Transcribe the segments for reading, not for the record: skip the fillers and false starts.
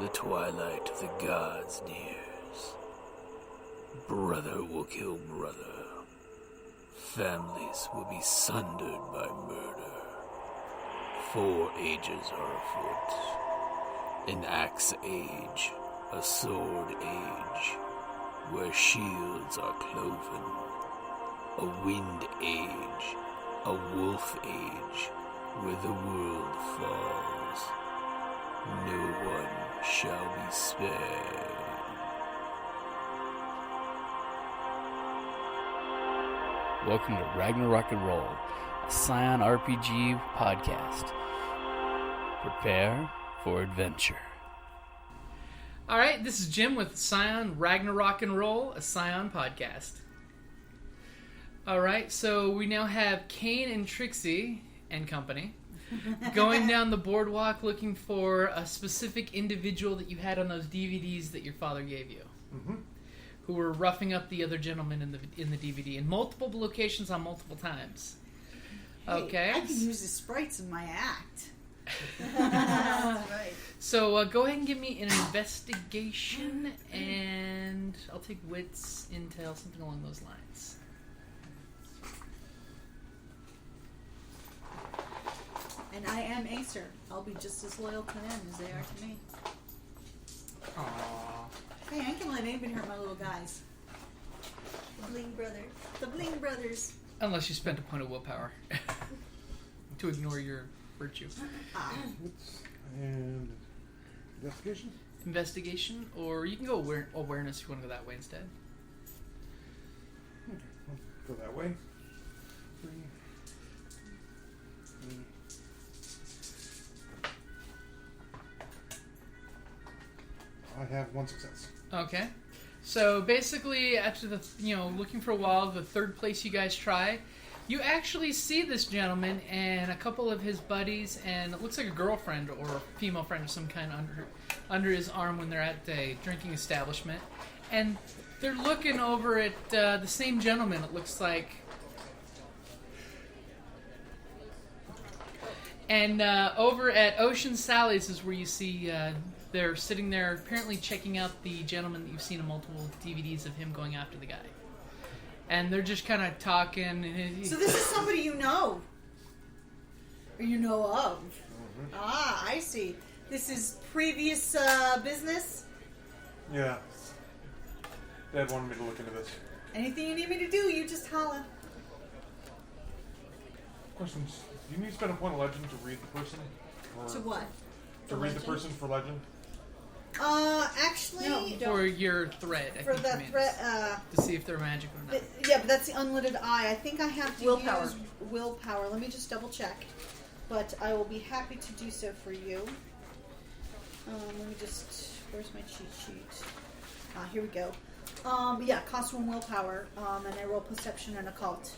the twilight of the gods nears, brother will kill brother. Families will be sundered by murder. 4 ages are afoot. An axe age, a sword age, where shields are cloven. A wind age, a wolf age, where the world falls. No one shall be spared. Welcome to Ragnarok and Roll, a Scion RPG podcast. Prepare for adventure. Alright, this is Jim with Scion Ragnarok and Roll, a Scion podcast. Alright, so we now have Kane and Trixie and company going down the boardwalk looking for a specific individual that you had on those DVDs that your father gave you. Mm-hmm. Who were roughing up the other gentleman in the DVD in multiple locations on multiple times. Hey, okay. I can use the sprites in my act. That's right. So go ahead and give me an investigation, and I'll take wits, intel, something along those lines. And I am Acer. I'll be just as loyal to them as they are to me. Aww. Hey, I ain't gonna let anybody hurt my little guys. The Bling Brothers. The Bling Brothers. Unless you spent a point of willpower to ignore your virtue. And investigation? Investigation, or you can go awareness if you want to go that way instead. Okay, I'll go that way. 3. I have 1 success. Okay. So basically, after looking for a while, the third place you guys try, you actually see this gentleman and a couple of his buddies, and it looks like a girlfriend or a female friend of some kind under his arm when they're at a drinking establishment. And they're looking over at the same gentleman, it looks like. And over at Ocean Sally's is where you see they're sitting there apparently checking out the gentleman that you've seen in multiple DVDs of him going after the guy. And they're just kind of talking. And So this is somebody you know. Or you know of. Mm-hmm. Ah, I see. This is previous business? Yeah. Dad wanted me to look into this. Anything you need me to do, you just holler. Questions. Do you need to spend a point of legend to read the person? Or To what? to read the person for legend? Actually... No, you don't. for your thread, I For think the you mean, threat, to see if they're magic or not. yeah, but that's the unlimited eye. I think I have to Willpower. use willpower. Let me just double check. But I will be happy to do so for you. Let me just... Where's my cheat sheet? Here we go. Yeah, cost 1 willpower, and I roll perception and occult.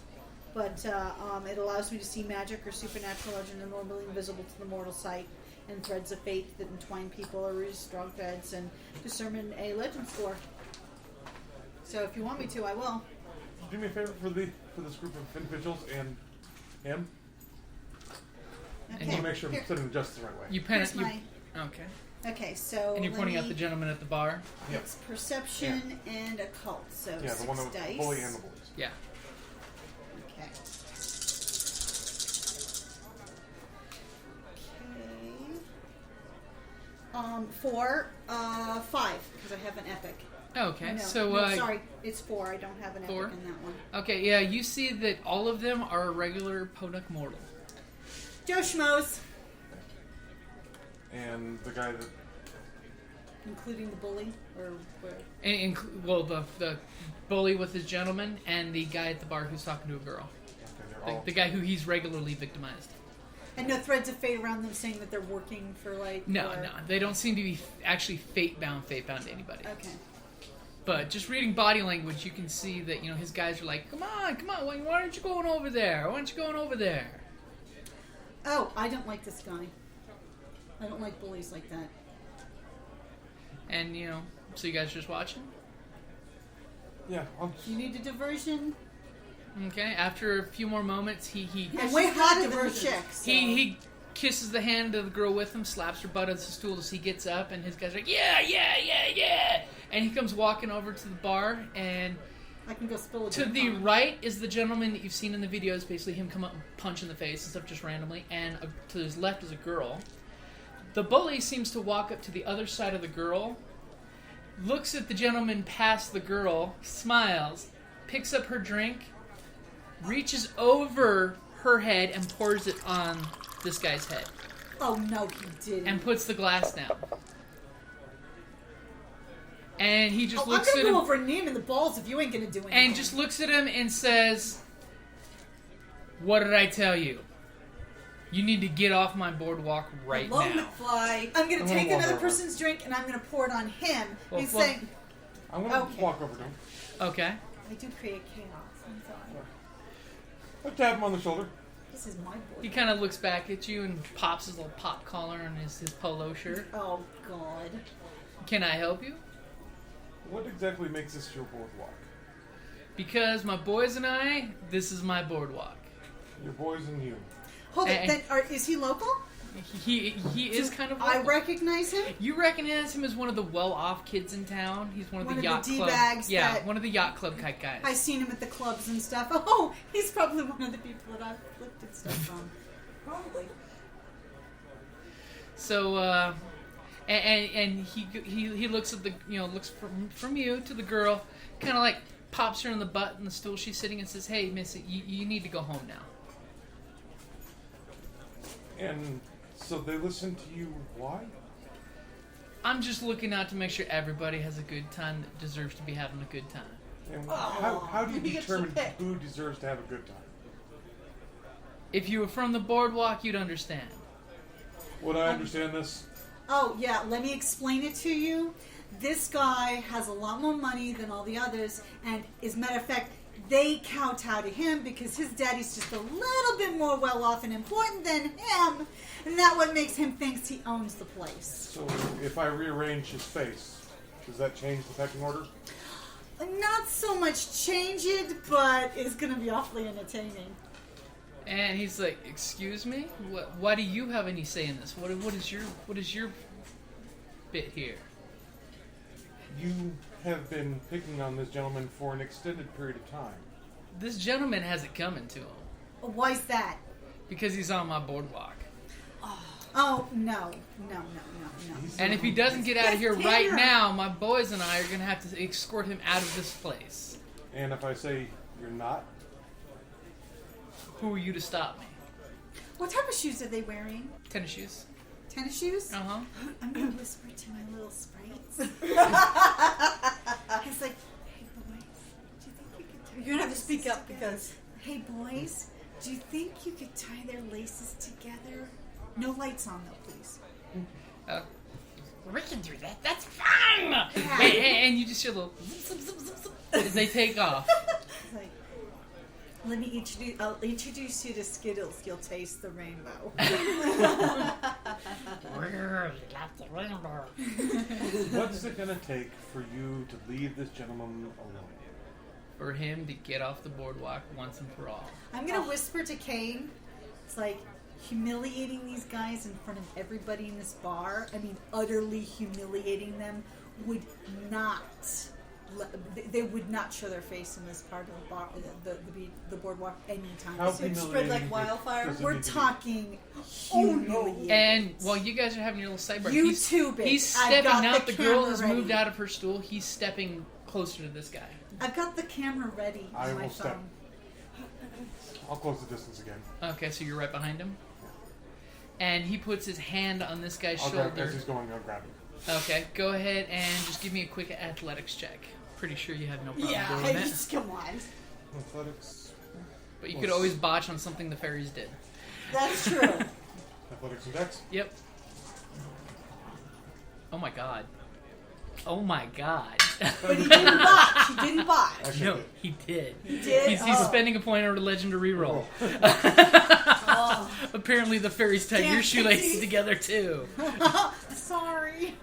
But it allows me to see magic or supernatural legend and normally invisible to the mortal sight, and threads of fate that entwine people or use strong threads, and discern a legend score. So if you want me to, I will. Do me a favor for this group of individuals and him. Okay. I want to make sure I'm Here. setting just the right way. You pen Here's it. my... Okay. Okay, so And you're pointing out the gentleman at the bar? Yep. It's perception and occult, so Yeah, 6 the one that dice. bully and the bullies. Yeah. Okay. Okay. 4, 5, because I have an epic. Okay, No, so... no, sorry, it's 4. I don't have an 4? epic in that one. Okay, yeah, you see that all of them are a regular Podunk mortal. Joe Schmoes, And the guy that... including the bully, or where? Well, the bully with his gentleman and the guy at the bar who's talking to a girl. Okay, they're all... The guy who he's regularly victimized. And no threads of fate around them saying that they're working for, like... No, or... no, they don't seem to be actually fate-bound to anybody. Okay. But just reading body language, you can see that, his guys are like, come on, why aren't you going over there? Why aren't you going over there? Oh, I don't like this guy. I don't like bullies like that. And, so you guys just watching? Yeah, You need a diversion? Okay, after a few more moments, he I'm way hotter than the chicks. So. he kisses the hand of the girl with him, slaps her butt on the stool as he gets up, and his guy's like, yeah. And he comes walking over to the bar, and I can go spill a to drink the on him. right is the gentleman that you've seen in the videos, basically him come up and punch in the face and stuff just randomly, and to his left is a girl. The bully seems to walk up to the other side of the girl, looks at the gentleman past the girl, smiles, picks up her drink, reaches over her head and pours it on this guy's head. Oh, no, he didn't. And puts the glass down. And he just I'm looks going at to him. go over and knee him in the balls if you ain't going to do anything. And just looks at him and says, "What did I tell you? You need to get off my boardwalk right Hello, now." McFly. I'm going to I'm take gonna walk another over. person's drink and I'm going to pour it on him. Well, He's well- saying, I'm gonna Okay. walk over to him. Okay. I do create chaos. I'm sorry. I tap him on the shoulder. This is my board. He kind of looks back at you and pops his little pop collar on his polo shirt. Oh, God. Can I help you? What exactly makes this your boardwalk? Because my boys and I, this is my boardwalk. Your boys and you. Hold Eh, it. Then, is he local? He is kind of I local. recognize him. You recognize him as one of the well-off kids in town. He's one of One the of the yacht club. D-bags Yeah, that- one of the yacht club type guys. I've seen him at the clubs and stuff. Oh, he's probably one of the people that I've flipped and stuff on. Probably. So, and he looks at the looks from you to the girl, kind of like pops her in the butt in the stool she's sitting and says, "Hey, Missy, you need to go home now." And so they listen to you. Why? I'm just looking out to make sure everybody has a good time that deserves to be having a good time. And Oh, how do you you get to determine pick. who deserves to have a good time? If you were from the boardwalk, you'd understand. Would I understand this? Oh, yeah, let me explain it to you. This guy has a lot more money than all the others, and as a matter of fact, they kowtow to him because his daddy's just a little bit more well-off and important than him, and that what makes him thinks he owns the place. So if I rearrange his face, does that change the pecking order? Not so much change it, but it's going to be awfully entertaining. And he's like, "Excuse me? Why do you have any say in this? What is your bit here?" You have been picking on this gentleman for an extended period of time. This gentleman has it coming to him Why's that? because he's on my boardwalk. Oh, no. And if he doesn't get out of here Yes, right Tanner. now, my boys and I are going to have to escort him out of this place. And if I say you're not, Who are you to stop me? What type of shoes are they wearing? Tennis shoes. Tennis shoes? Uh-huh. I'm going to whisper to my little sprites. It's like, hey, boys, do you think you could tie You're gonna have to their speak laces up together? because Hey, boys, do you think you could tie their laces together? No lights on, though, please. We can do that. That's fine! And you just hear a little zip, zip, zip, zip, as they take off. It's like, I'll introduce you to Skittles. You'll taste the rainbow. what's it going to take for you to leave this gentleman alone? For him to get off the boardwalk once and for all. I'm going to whisper to Kane. It's like humiliating these guys in front of everybody in this bar. I mean, utterly humiliating them would not. They would not show their face in this part of the bar, the boardwalk anytime How soon. spread like wildfire. does it We're need to be? talking humiliating. And while you guys are having your little sidebar, YouTube it. he's I've stepping got out. the The girl camera has ready. moved out of her stool. He's stepping closer to this guy. I've got the camera ready I on my will phone. step. I'll close the distance again. Okay, so you're right behind him. And he puts his hand on this guy's I'll grab, shoulder. as he's going, I'll grab him. Okay, go ahead and just give me a quick athletics check. Pretty sure you have no problem Yeah, doing it. just come on. Athletics. But you could always botch on something the fairies did. That's true. Athletics and dex. Yep. Oh my god. Oh my god. But he didn't botch. He didn't botch. Actually, No, he did. He did? He's Oh. spending a point on a legend to reroll. Oh. Apparently the fairies tied your Damn, shoelaces Trixie. together too. Sorry.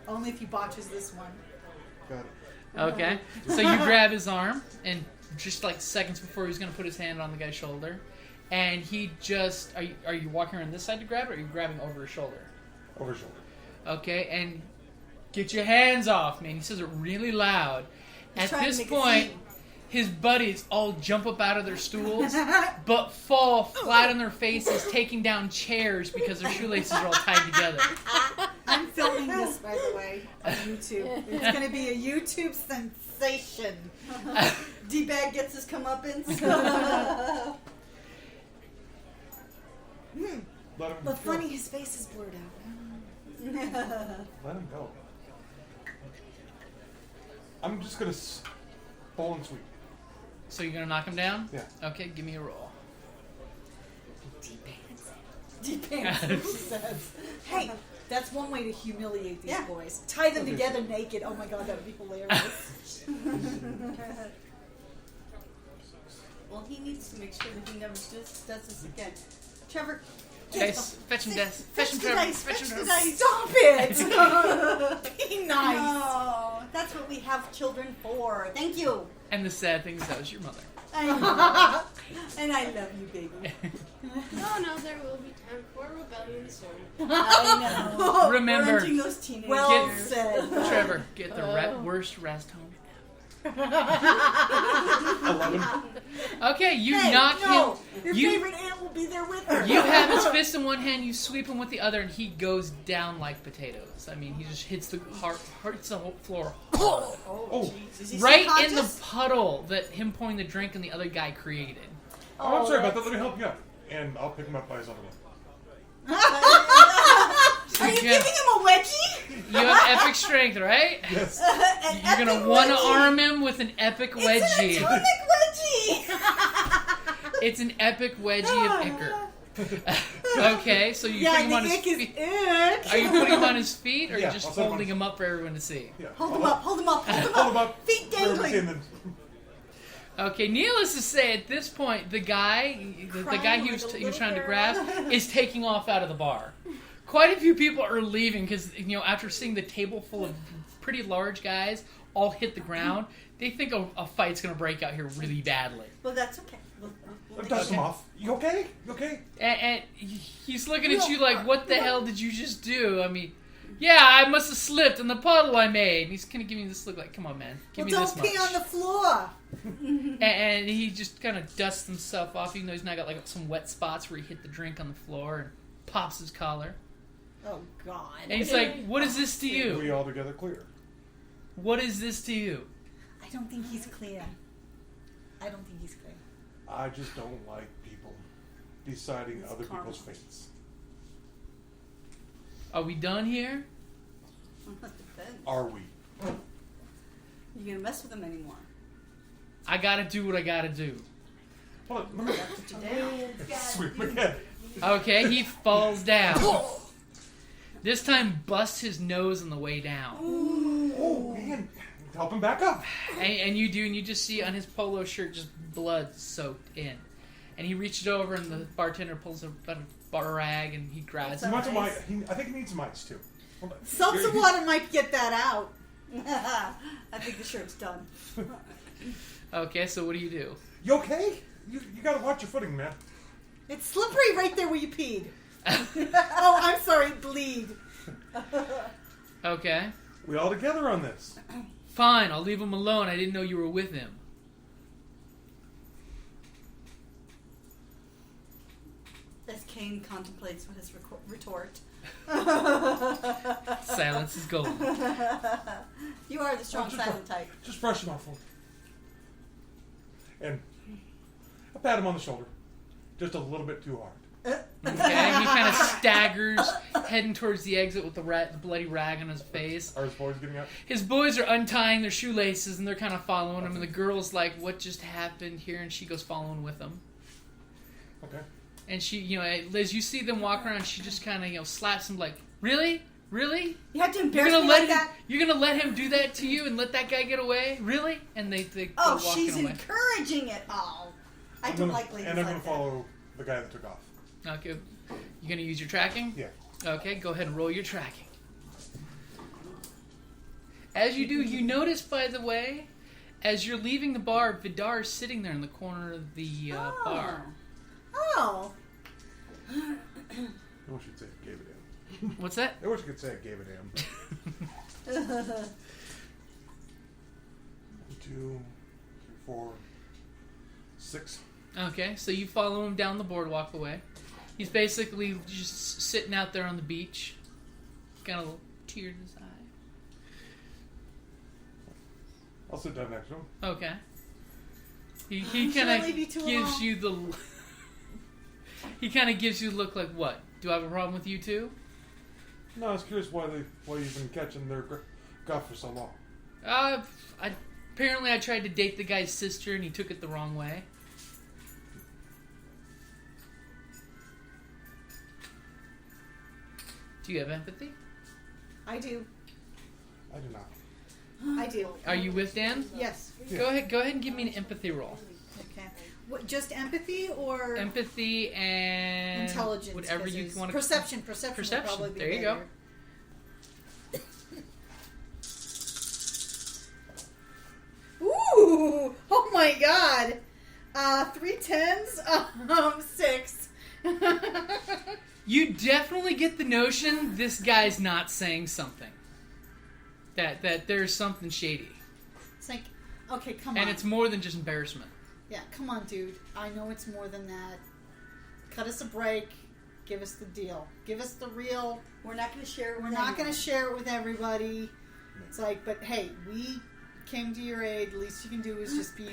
Only if he botches this one. got it. Okay. So you grab his arm, and just like seconds before he was going to put his hand on the guy's shoulder, And he just... Are you walking around this side to grab it, or are you grabbing over his shoulder? Over shoulder. Okay, and get your hands off me. And he says it really loud. He's At trying to this make a point, scene. his buddies all jump up out of their stools, but fall flat on their faces, taking down chairs because their shoelaces are all tied together. I'm filming this, by the way, on YouTube. It's going to be a YouTube sensation. D-Bag gets his comeuppance. Let him But go. funny, his face is blurred out. Let him go. I'm just gonna bowl and sweep. So you're going to knock him down? Yeah. Okay, give me a roll. D-Pants says. Hey, that's one way to humiliate these Yeah. boys. Tie them together naked. Oh my god, that would be hilarious. Well, he needs to make sure that he never does this again. Trevor, Dice. Fetch him, dice. Fetch him, Trevor. dice. Fetch him, Fetch the Trevor. dice. Stop it! Be nice. Oh, that's what we have children for. Thank you. And the sad thing is that was your mother. I know. And I love you, baby. No, there will be time for rebellion soon. I know. Remember, Parenting those teenagers. Well Get- said. Trevor, get the worst rest home. 11. Okay, you Hey, knock no. him. Your You- favorite aunt will be there with her. You have his fist in one hand, you sweep him with the other, and he goes down like potatoes. I mean, he just hits the hurts the whole floor. Oh, Oh. jeez. Is he Right still in the conscious? puddle that him pouring the drink and the other guy created. Oh, I'm sorry about that. Let me help you out. And I'll pick him up by his other one. So Are you you giving him a wedgie? have epic strength, right? Yes. An You're gonna epic want to wedgie. arm him with an epic It's wedgie. an atomic wedgie. It's an epic wedgie of ichor. Okay, so you Yeah, put him the on his ick is feet. ick. Are you putting him on his feet, or are Yeah, you just I'll set him on holding his- him up for everyone to see? Yeah. Hold him up, hold him up, hold him Hold him up. up. Feet Where we dangling. see him. Okay, needless to say, at this point, the guy he was trying to grab is taking off out of the bar. Quite a few people are leaving because after seeing the table full of pretty large guys all hit the ground, they think a fight's going to break out here really badly. Well, that's okay. We'll Dust him off. You okay? You okay? And he's looking at you like, "What the hell did you just do?" I mean, yeah, I must have slipped in the puddle I made. And he's kind of giving me this look like, "Come on, man, give me Well, this don't pee much." on the floor. And he just kind of dusts himself off, even though he's now got like some wet spots where he hit the drink on the floor and pops his collar. Oh, God. And he's like, "What is this to We you? all together clear. What is this to you?" I don't think he's clear. I don't think he's clear. I just don't like people deciding It's other karma. people's fates. Are we done here? Depends. Are we? You gonna mess with them anymore? I gotta do what I gotta do. Hold on. Let me Put you down. sweep him again. Okay, he falls down. This time, busts his nose on the way down. Oh, man. Help him back up. And you do, and you just see on his polo shirt just blood soaked in. And he reaches over, and the bartender pulls a rag, and he grabs He it. wants some ice. I think he needs some ice, too. Hold on. Salts and water might get that out. I think the shirt's done. Okay, so what do you do? You okay? You gotta watch your footing, man. It's slippery right there where you peed. Oh, I'm sorry, bleed. Okay. We all together on this. Fine, I'll leave him alone. I didn't know you were with him. As Kane contemplates with his retort. Silence is golden. You are the strong silent type. Just brush him off for me. And I pat him on the shoulder. Just a little bit too hard. Okay, he kind of staggers, heading towards the exit with the bloody rag on his face. Are his boys getting out? His boys are untying their shoelaces, and they're kind of following him, and the girl's like, "What just happened here?" And she goes following with them. Okay. And she, as you see them walk around, she just kind of, slaps him like, "Really? Really? You have to You're embarrass gonna me let like him? that? You're gonna let him do that to you and let that guy get away? Really?" And they go Oh, walking she's away. encouraging it. Oh, I don't like ladies And I'm like gonna that. follow the guy that took off. Okay, you gonna use your tracking? Yeah. Okay, go ahead and roll your tracking. As you do, you notice, by the way, as you're leaving the bar, Vidar is sitting there in the corner of the bar. Oh. I wish you'd say it gave a damn. What's that? I wish you could say it gave a damn. 1, 2, 3, 4, 6. Okay, so you follow him down the boardwalk away. He's basically just sitting out there on the beach. Got a little tear in his eye. I'll sit down next to him. Okay. He Should I kind leave you of two gives alone? you the... He kind of gives you the look like, what? Do I have a problem with you too? No, I was curious why you've been catching their guff for so long. Apparently I tried to date the guy's sister and he took it the wrong way. Do you have empathy? I do. I do not. I do. Are you with Dan? Yes. Go ahead and give me an empathy roll. Okay. What, just empathy or Empathy and intelligence? whatever 'cause you it's want to. Perception. Perception. Would probably be There you go. better. Ooh! Oh my God! 3 10s. 6. You definitely get the notion this guy's not saying something. That there's something shady. It's like, okay, come on. And it's more than just embarrassment. Yeah, come on, dude. I know it's more than that. Cut us a break. Give us the deal. Give us the real. We're not going to share it with We're not going to share it with everybody. It's like, but hey, we came to your aid. The least you can do is just be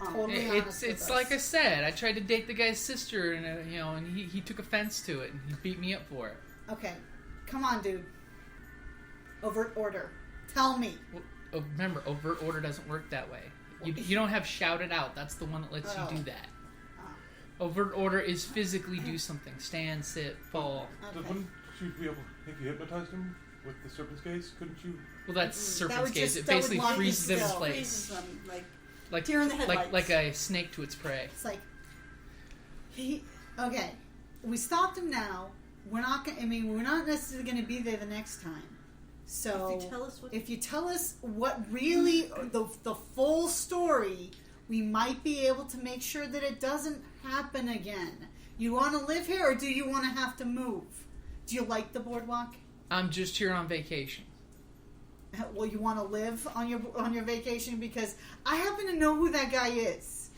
totally honest with It's us. like I said. I tried to date the guy's sister, and and he took offense to it, and he beat me up for it. Okay, come on, dude. Overt order. Tell me. Well, remember, overt order doesn't work that way. You don't have shout it out. That's the one that lets you do that. Overt order is physically do something. Stand, sit, fall. Okay. Wouldn't you be able, if you hypnotized him with the serpent's gaze, couldn't you? Well, that's serpent's would gaze. just- It that would basically lock you freezes them in still. place. Freezes them, Like deer in the headlights. like a snake to its prey. It's like okay. We stopped him now. We're not. We're not necessarily going to be there the next time. So If you tell us what- if you tell us what really the full story, we might be able to make sure that it doesn't happen again. You want to live here, or do you want to have to move? Do you like the boardwalk? I'm just here on vacation. Well, you want to live on your vacation because I happen to know who that guy is.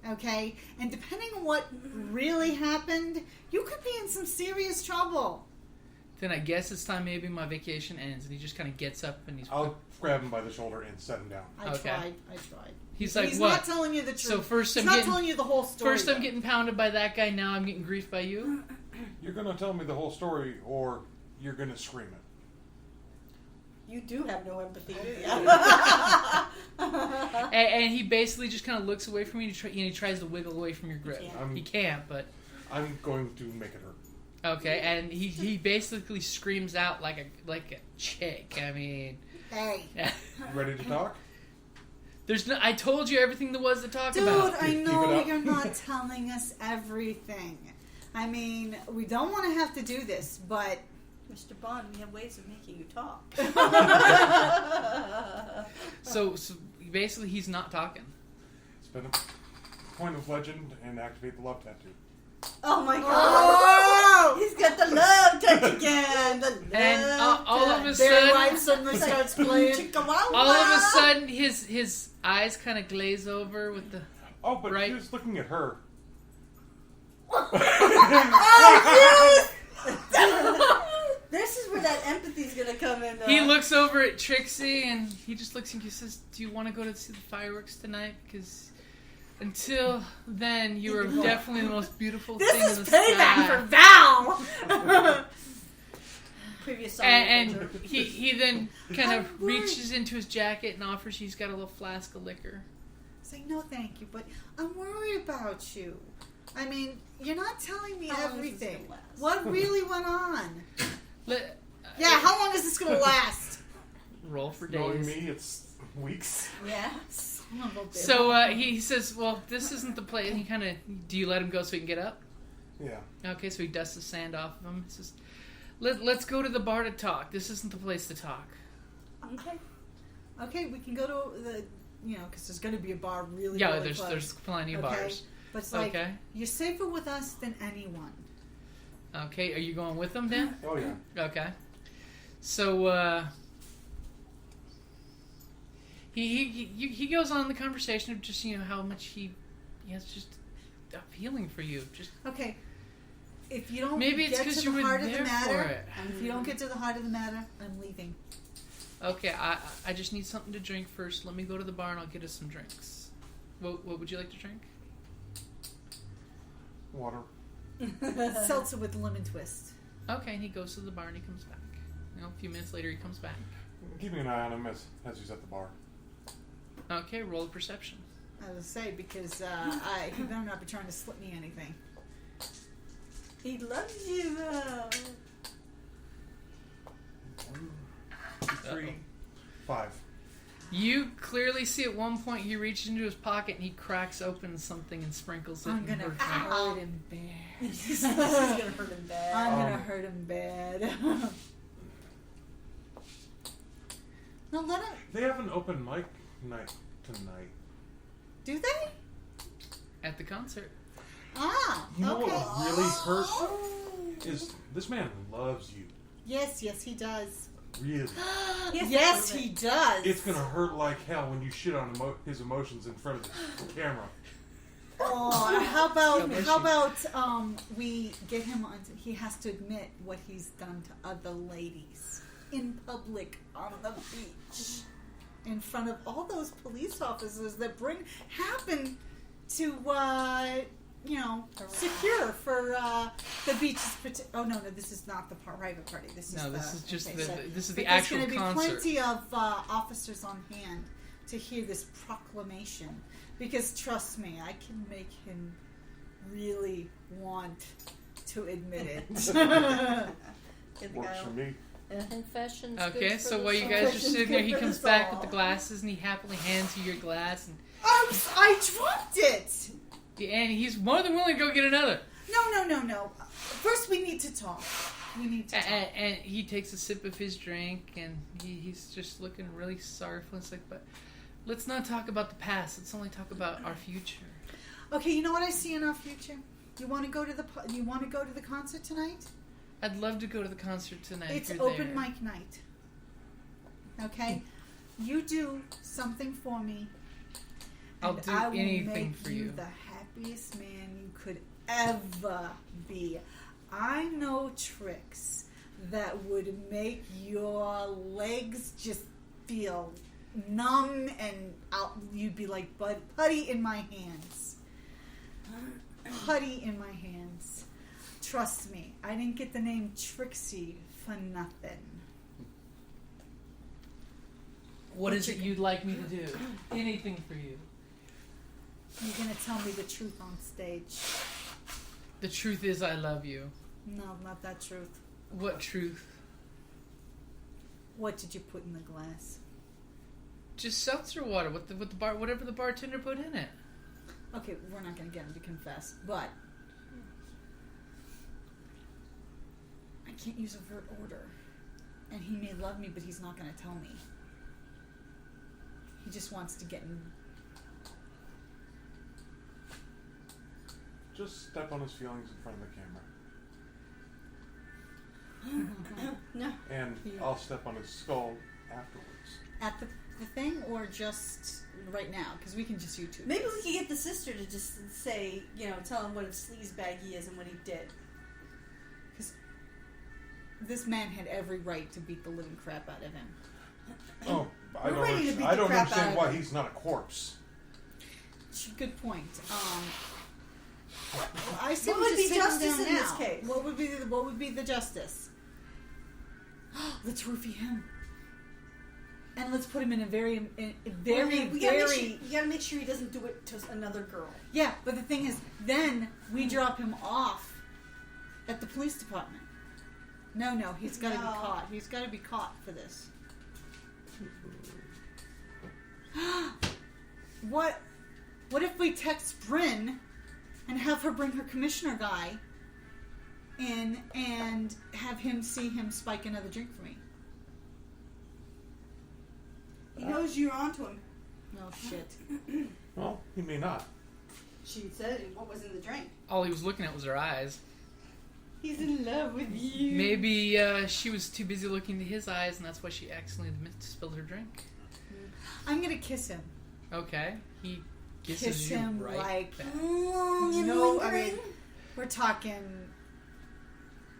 Okay, and depending on what really happened, you could be in some serious trouble. Then I guess it's time maybe my vacation ends, and he just kind of gets up and he's. I'll grab him by the shoulder and set him down. I Okay. tried. He's like, He's what? not telling you the truth. So first He's I'm not getting telling you the whole story. First I'm though. getting pounded by that guy. Now I'm getting griefed by you. You're gonna tell me the whole story, or you're gonna scream it. You do have no empathy. And he basically just kind of looks away from you, and he tries to wiggle away from your grip. He can't, but I'm going to make it hurt. okay. And he basically screams out like a chick. I mean, Hey, Ready to talk? there's no. I told you everything there was to talk dude, about. I Keep it know up. you're not telling us everything. I mean, we don't want to have to do this, but Mr. Bond, we have ways of making you talk. So basically, he's not talking. Spend a point of legend and activate the love tattoo. Oh my god! oh, He's got the love touch again! The love And all of a touch. their sudden, wife suddenly starts playing. Chicka-wow-wow. all of a sudden, his eyes kind of glaze over with the. Oh, but Right. he was looking at her. This is where that empathy's gonna come in. He looks over at Trixie and he just looks and he says, "Do you want to go to see the fireworks tonight? Because until then, you are definitely the most beautiful This thing in is the payback sky." for Val. previous song. And he then kind I'm of worried. reaches into his jacket and offers. He's got a little flask of liquor. Say no, thank you, but I'm worried about you. I mean, you're not telling me How long is this everything. gonna last? What really went on? Let, Yeah, how long is this going to last? roll for Knowing days. me, it's weeks. Yes. So he says, "Well, this isn't the place." And he kind of, do you let him go so he can get up? Yeah. Okay, so he dusts the sand off of him. He says, let's go to the bar to talk. This isn't the place to talk. Okay, we can go to the, because there's going to be a bar really, Yeah, really there's close. plenty of Okay, bars. But it's like, Okay. you're safer with us than anyone. Okay, are you going with them, Dan? Oh yeah. Okay. So, he goes on the conversation of just, how much he has just a feeling for you. Just Okay. If you don't maybe it's get because to you the were heart of the there for matter, it. if you don't get to the heart of the matter, I'm leaving. Okay, I just need something to drink first. Let me go to the bar and I'll get us some drinks. What would you like to drink? Water. Seltzer with lemon twist. Okay, and he goes to the bar and he comes back. A few minutes later he comes back. Keeping an eye on him as he's at the bar. Okay, roll a perception. I was say because he better not be trying to slip me anything. He loves you though. 1, 2, 3, 5. You clearly see at one point he reaches into his pocket and he cracks open something and sprinkles it. I'm in gonna her drink. hurt him bad. He's gonna hurt him bad. I'm gonna hurt him bad. No, let him. They have an open mic night tonight. Do they? At the concert. Ah, You know okay. what really hurts is this man loves you. Yes, he does. Really. Yes, he does. It's gonna hurt like hell when you shit on his emotions in front of the camera. Oh, how about we get him on? He has to admit what he's done to other ladies in public on the beach, in front of all those police officers that Bryn happened to, secure for the beach's. Oh no, this is not the private party. This is This is just okay, this is the but actual there's going to be concert. plenty of officers on hand to hear this proclamation. Because trust me, I can make him really want to admit it. Get the Works guy for on. me. Confession's Okay, good so for while the you soul. guys are Confession's sitting there, good he for comes the back soul. with the glasses and he happily hands you your glass. And I dropped it! and he's more than willing to go get another. No. First, we need to talk. And he takes a sip of his drink and he's just looking really sorrowful. It's like, but let's not talk about the past. Let's only talk about our future. Okay, you know what I see in our future? You want to go to the concert tonight? I'd love to go to the concert tonight. It's if you're open there. mic night. Okay? You do something for me. I'll and do I will anything make for you. the happiest man you could ever be. I know tricks that would make your legs just feel numb and you'd be like putty in my hands. Putty in my hands. Trust me, I didn't get the name Trixie for nothing. What is it you'd like me to do? Anything for you. You're gonna tell me the truth on stage. The truth is I love you. No, not that truth. What truth? What did you put in the glass? Just seltzer water. Whatever the bartender put in it. Okay, we're not gonna get him to confess, but I can't use overt order. And he may love me, but he's not gonna tell me. He just wants to get in. Just step on his feelings in front of the camera. No. And I'll step on his skull afterwards. At the thing, or just right now? Because we can just YouTube. Maybe this. we could get the sister to just say, tell him what a sleazebag he is and what he did. This man had every right to beat the living crap out of him. Oh, I We're ready to beat I the don't crap out understand of why him. he's not a corpse. Good point. I say What we would just be sit him justice down in this now. case? What would be the justice? Let's roofie him, and let's put him in a very We gotta make sure he doesn't do it to another girl. yeah. But the thing is, then we drop him off at the police department. No, he's got to be caught. He's got to be caught for this. What if we text Bryn and have her bring her commissioner guy in and have him see him spike another drink for me? He knows you're onto him. Oh shit. Well, he may not. She said what was in the drink. All he was looking at was her eyes. He's in love with you. Maybe she was too busy looking to his eyes, and that's why she accidentally spilled her drink. I'm gonna kiss him. Okay, he kisses Kiss you him right like back. no. I mean, we're talking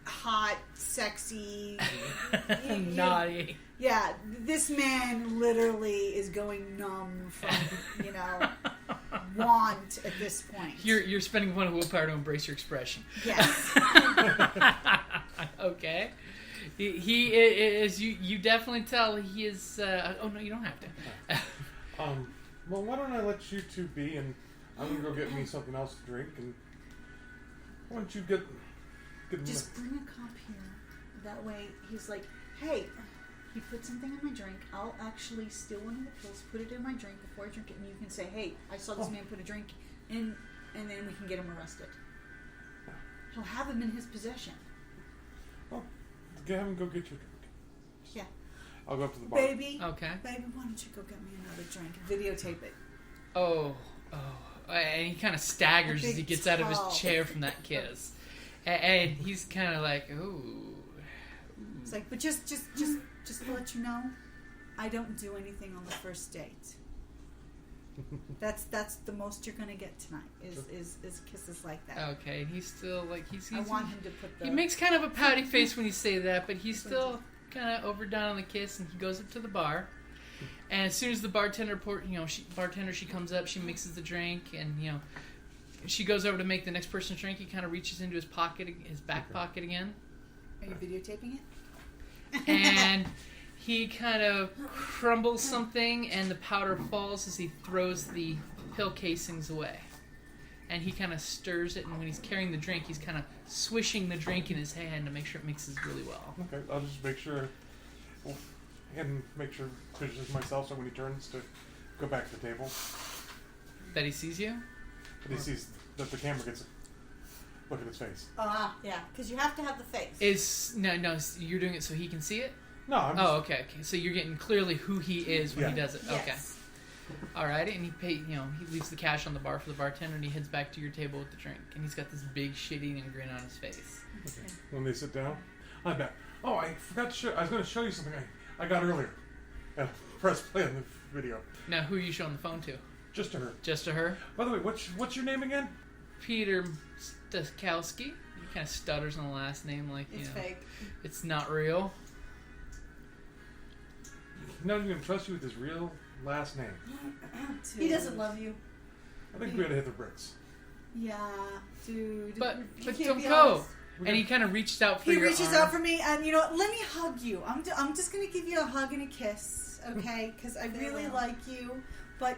hot, sexy. Naughty. Yeah, this man literally is going numb from want at this point. You're spending one willpower to embrace your expression. Yes. Okay. He is. You definitely tell he is. Oh no, you don't have to. Well, why don't I let you two be, and I'm gonna go get me something else to drink, and why don't you get Just bring a cup here. That way, he's like, hey, he put something in my drink. I'll actually steal one of the pills, put it in my drink before I drink it, and you can say, hey, I saw this man put a drink in, and then we can get him arrested. He'll have him in his possession. Well, have him go get your drink. Yeah. I'll go up to the bar. Baby, Okay. baby, why don't you go get me another drink? Videotape it. Oh. And he kind of staggers as he Big gets out of towel. his chair from that kiss, and he's kind of like, ooh. It's like, but just to let you know, I don't do anything on the first date. That's the most you're gonna get tonight is kisses like that. Okay, and he's still like he's I want him to put the. He makes kind of a pouty face when you say that, but he's still kind of overdone on the kiss, and he goes up to the bar. And as soon as the bartender she comes up, she mixes the drink, and she goes over to make the next person's drink. He kind of reaches into his back pocket again, Are you videotaping it? and he kind of crumbles something, and the powder falls as he throws the pill casings away. And he kind of stirs it, and when he's carrying the drink, he's kind of swishing the drink in his hand to make sure it mixes really well. Okay, I'll just make sure, and make sure pushes myself so when he turns to go back to the table, That he sees you? but he sees that the camera gets a look at his face. Yeah, because you have to have the face. No, you're doing it so he can see it? No, I'm just, Okay. So you're getting clearly who he is when he does it. Okay. Yes. Alright, and he leaves the cash on the bar for the bartender, and he heads back to your table with the drink, and he's got this big shit-eating grin on his face. okay. When they sit down, I'm back. Oh, I forgot to show. I was going to show you something I got earlier. And press play on the video. Now, who are you showing the phone to? Just to her. Just to her? By the way, what's your name again? Peter Stakowski. He kind of stutters on the last name like, It's fake. it's not real. Not even going to trust you with his real last name. He doesn't love you. I think we got to hit the bricks. Yeah, dude. But can't don't be go. honest. And he kind of reaches out for He your reaches arm. out for me, and you know what? Let me hug you. I'm just gonna give you a hug and a kiss, okay? Because I really like you, but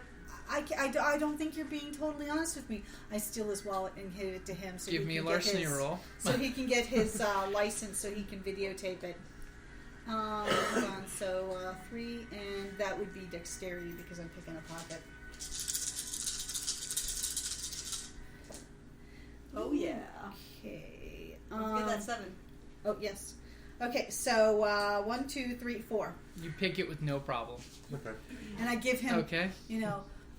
I don't think you're being totally honest with me. I steal his wallet and give it to him, so Give he me a can get larceny his, roll. so he can get his license, so he can videotape it. Hold on. So 3, and that would be dexterity because I'm picking a pocket. Oh yeah. Okay. Let's get that 7. Oh yes. Okay. So 1, 2, 3, 4. You pick it with no problem. Okay. And I give him, Okay.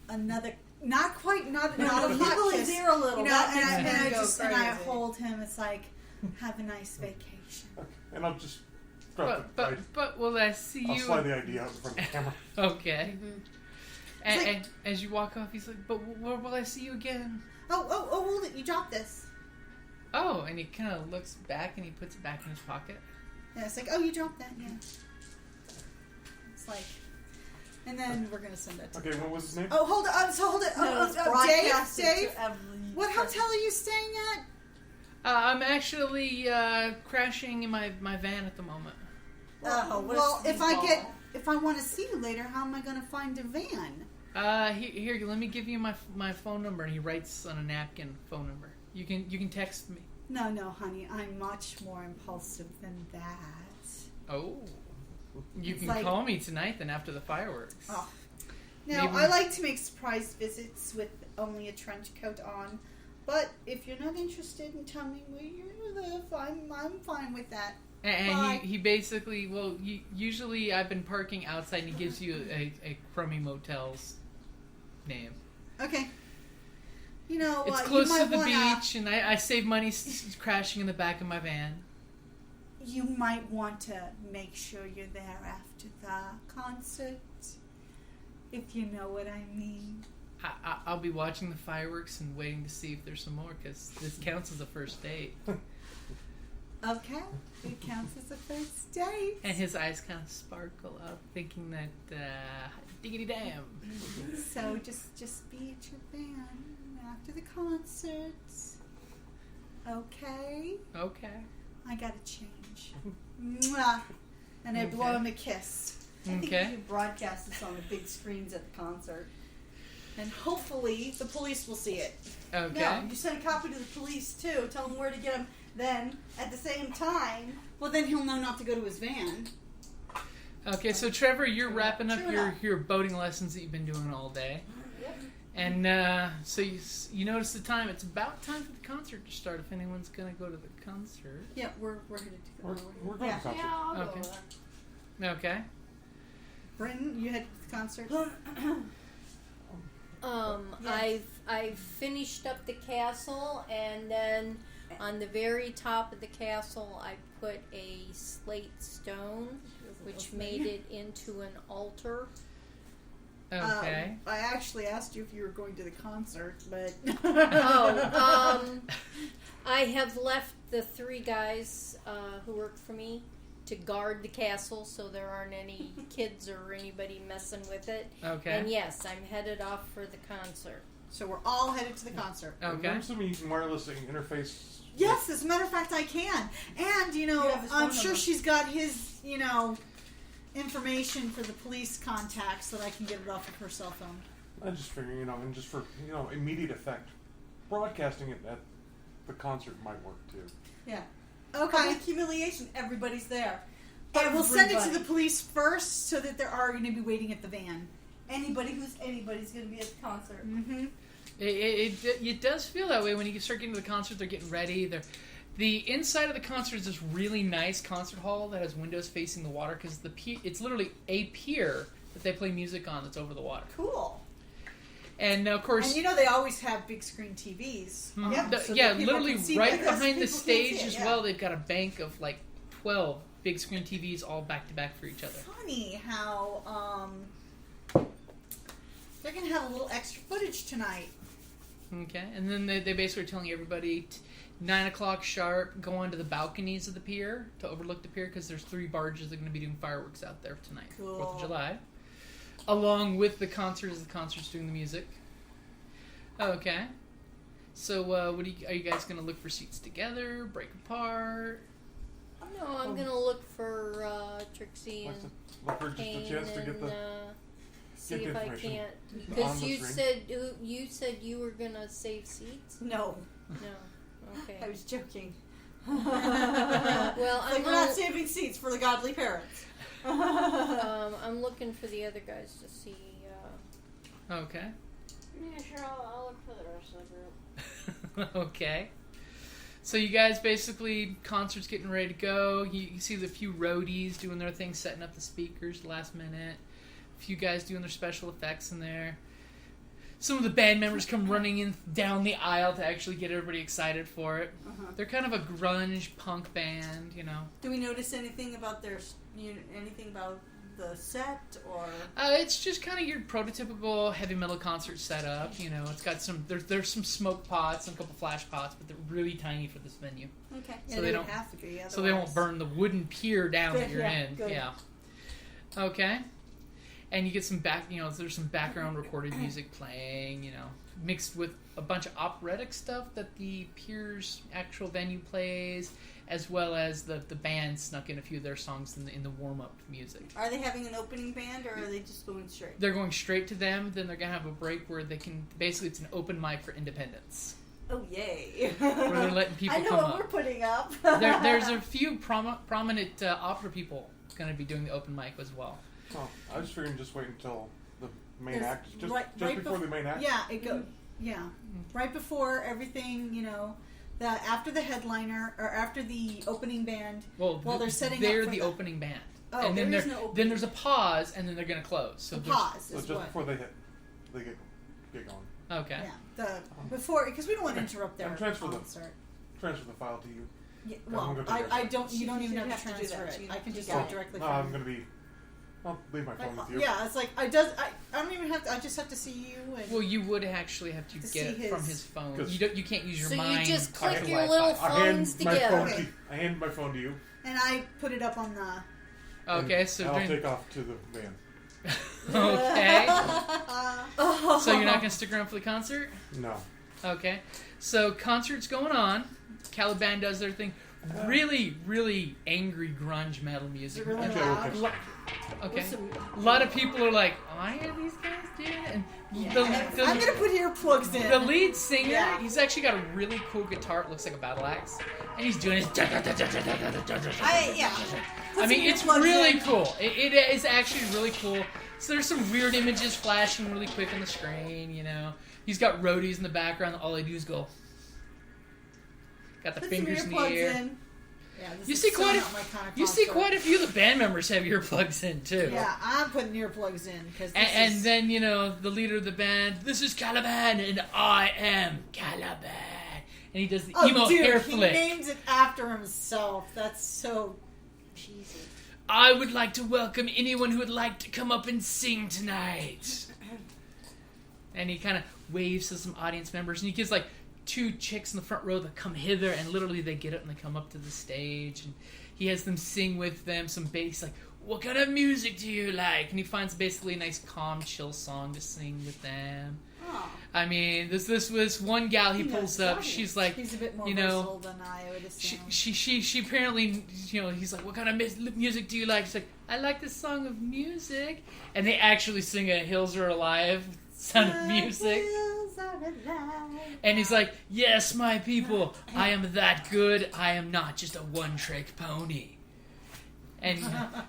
another, not a hot Nibble kiss, his ear a little. That makes him go and I crazy. hold him. It's like, have a nice vacation. Okay. And I'll just drop But will I see I'll you? slide the ID out in front of the camera. Okay. And, It's like- and as you walk off, he's like, "But where will I see you again?" Oh, hold it! You dropped this. Oh, and he kind of looks back and he puts it back in his pocket. Yeah, it's like, oh, you dropped that. Yeah. It's like, and then we're gonna send that to. Okay, what was his name? Oh, hold it! hold it! No, it's Dave, broadcasted Dave. to every What person. hotel are you staying at? I'm actually crashing in my van at the moment. Oh, what a well, sleazeball. if I want to see you later, how am I gonna find a van? Here, let me give you my phone number. And he writes on a napkin phone number. You can text me. No, honey, I'm much more impulsive than that. Oh, you It's can like- call me tonight then after the fireworks. Oh. Now, Maybe- I like to make surprise visits with only a trench coat on, but if you're not interested in telling me where you live, I'm fine with that. And Bye. he basically, usually I've been parking outside and he gives you a crummy motel's name. Okay. You know, It's you close might to the wanna, beach, and I save money crashing in the back of my van. You might want to make sure you're there after the concert, if you know what I mean. I'll be watching the fireworks and waiting to see if there's some more, because this counts as a first date. Okay, it counts as a first date. And his eyes kind of sparkle up, thinking that, diggity damn. So just be at your van after the concert. Okay? Okay. I gotta change. Mwah. And I blow him a kiss. I think Okay. you should broadcast this on the big screens at the concert. And hopefully the police will see it. Okay. No, you send a copy to the police too. Tell them where to get them. Then, at the same time, Well, then he'll know not to go to his van. Okay, so Trevor, you're wrapping up True your, enough. your boating lessons that you've been doing all day. Yep. And so you notice the time. It's about time for the concert to start if anyone's going to go to the concert. Yeah, we're headed to go. We're going to concert. Yeah, I'll go Okay. with that. Okay. Bryn, you headed to the concert? Yes. I've finished up the castle, and then on the very top of the castle, I put a slate stone, which made it into an altar. Okay. I actually asked you if you were going to the concert, but... I have left the 3 guys who work for me to guard the castle, so there aren't any kids or anybody messing with it. Okay. And yes, I'm headed off for the concert. So we're all headed to the concert. Okay. Learn some wireless interface. Yes, as a matter of fact, I can. And, you know, You have his I'm phone sure number. she's got his, you know, information for the police contacts so that I can get it off of her cell phone. I just figure, and just for, immediate effect, broadcasting it at the concert might work too. Yeah. Okay. Public humiliation. Everybody's there. But we'll send it to Everybody. the police first so that there are going to be waiting at the van. Anybody's going to be at the concert. Mm-hmm. It does feel that way when you start getting to the concert. They're getting ready. The inside of the concert is this really nice concert hall that has windows facing the water because it's literally a pier that they play music on that's over the water. Cool. And of course, And you know they always have big screen TVs. Mhm. Yeah, The- so that yeah, people literally can see right what those behind the people can stage see it, as yeah. well. They've got a bank of like 12 big screen TVs all back to back for each other. Funny how they're going to have a little extra footage tonight. Okay, and then they basically are telling everybody 9 o'clock sharp, go onto the balconies of the pier to overlook the pier because there's 3 barges that are going to be doing fireworks out there tonight, Cool. 4th of July, along with the concert as the concert's doing the music. Okay, so are you guys going to look for seats together, break apart? No, I'm gonna look for Trixie Like and look for just a Kane chance to and get the see get if the I information can't. on Because the you said you were gonna save seats. No. No. Okay. I was joking. Well, Like I'm we're not saving seats for the godly parents. I'm looking for the other guys to see. Okay. Yeah, sure, I'll look for the rest of the group. Okay. So you guys basically, concert's getting ready to go. You see the few roadies doing their thing, setting up the speakers last minute. A few guys doing their special effects in there. Some of the band members come running in down the aisle to actually get everybody excited for it. Uh-huh. They're kind of a grunge punk band, you know. Do we notice anything about anything about the set or? It's just kind of your prototypical heavy metal concert setup. You know, it's got there's some smoke pots and a couple flash pots, but they're really tiny for this venue. Okay. Yeah, So they they would don't- have to be. So they won't otherwise- burn the wooden pier down that Good, you're yeah, in. good. Yeah. Okay. And you get some there's some background recorded music playing, you know, mixed with a bunch of operatic stuff that the pier's actual venue plays, as well as the band snuck in a few of their songs in the warm-up music. Are they having an opening band or are they just going straight? They're going straight to them, then they're going to have a break where they can, basically it's an open mic for independence. Oh yay! Where they're letting people I know come what up. we're putting up. There's a few prominent opera people going to be doing the open mic as well. Oh, I was figuring just wait until the main There's act, just right before bef- the main act. Yeah, it goes. Yeah, right before everything. You know, after the headliner or after the opening band. Well, Well, they're setting up they're for the the- opening band. Oh, and then there is there- no opening. then there's a pause, and then they're going to close. So The there's- pause So is just what. before they get going. Okay. Yeah. Before, because we don't want to interrupt their transfer concert. Transfer the file to you. Yeah, I'm well, gonna go I don't. You don't even You'd have to have to do transfer that. it. I can just Yeah. do it directly. No, from I'm you. gonna be. I'll leave my phone with you. Yeah, it's like I don't even have to. I just have to see you. And Well, you would actually have to To get see it from his- his phone. 'Cause- You can't use your So mind. you just card click or your Wi-Fi. little phones together. I hand my phone to you. and I put it up on the. Okay, and so I'll during- take off to the van. okay. Oh. So you're not gonna stick around for the concert? No. Okay. So concert's going on. Caliban does their thing. Really, really angry grunge metal music. Is it really And- loud? Okay. Listen, A lot of people are like, why are these guys doing it? And I'm gonna put earplugs in. the lead singer, Yeah. he's actually got a really cool guitar. It looks like a battle axe. And he's doing his... Yeah. I mean, it's Earplugs really in. cool. It is actually really cool. So there's some weird images flashing really quick on the screen, you know. He's got roadies in the background. All they do is go... Got the Put fingers some in the earplugs air. in. Yeah, this You is see so quite not my kind of You see concert. quite a few of the band members have earplugs in, too. Yeah, I'm putting earplugs in because. And then, you know, the leader of the band, this is Caliban, and I am Caliban. And he does the emo hair he flick. names it after himself. That's so cheesy. I would like to welcome anyone who would like to come up and sing tonight. And he kind of waves to some audience members, and he gives like 2 chicks in the front row that come hither, and literally they get up and they come up to the stage, and he has them sing with them some bass, like, what kind of music do you like? And he finds basically a nice, calm, chill song to sing with them. Oh. I mean, this one gal he pulls up. She's like, he's a bit more you know, versatile than I would assume. she apparently, you know, he's like, what kind of music do you like? She's like, I like this song of music. And they actually sing a Hills Are Alive sound of music. And he's like, yes, my people, I am that good. I am not just a one-trick pony. And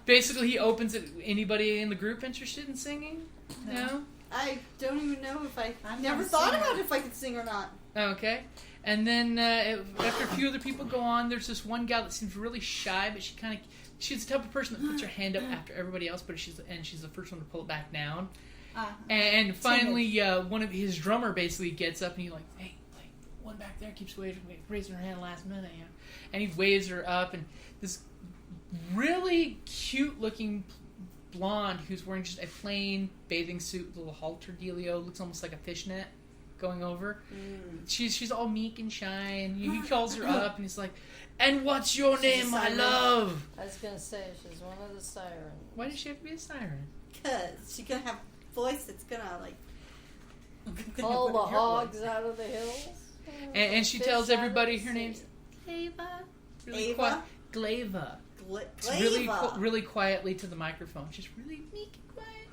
basically he opens it. Anybody in the group interested in singing? No? I don't even know if I've I'm never not thought singer. about if I could sing or not. Okay. And then after a few other people go on, there's this one gal that seems really shy, but she's the type of person that puts her hand up after everybody else, but she's the first one to pull it back down. And finally, one of his drummer basically gets up and he's like, hey, like, one back there keeps raising her hand last minute, you know? And he waves her up, and this really cute-looking blonde who's wearing just a plain bathing suit with a little halter dealio, looks almost like a fishnet going over. She's all meek and shy, and he calls her up, and he's like, and what's your name, my love? I was going to say, she's one of the sirens. Why does she have to be a siren? Because she's going to have a voice that's going to, like... All the hogs out of the hills. And she Fish tells out of everybody the her sea. name's Glaiva. Really Ava? quiet. Glaiva. Really quietly to the microphone. She's really meek and quiet.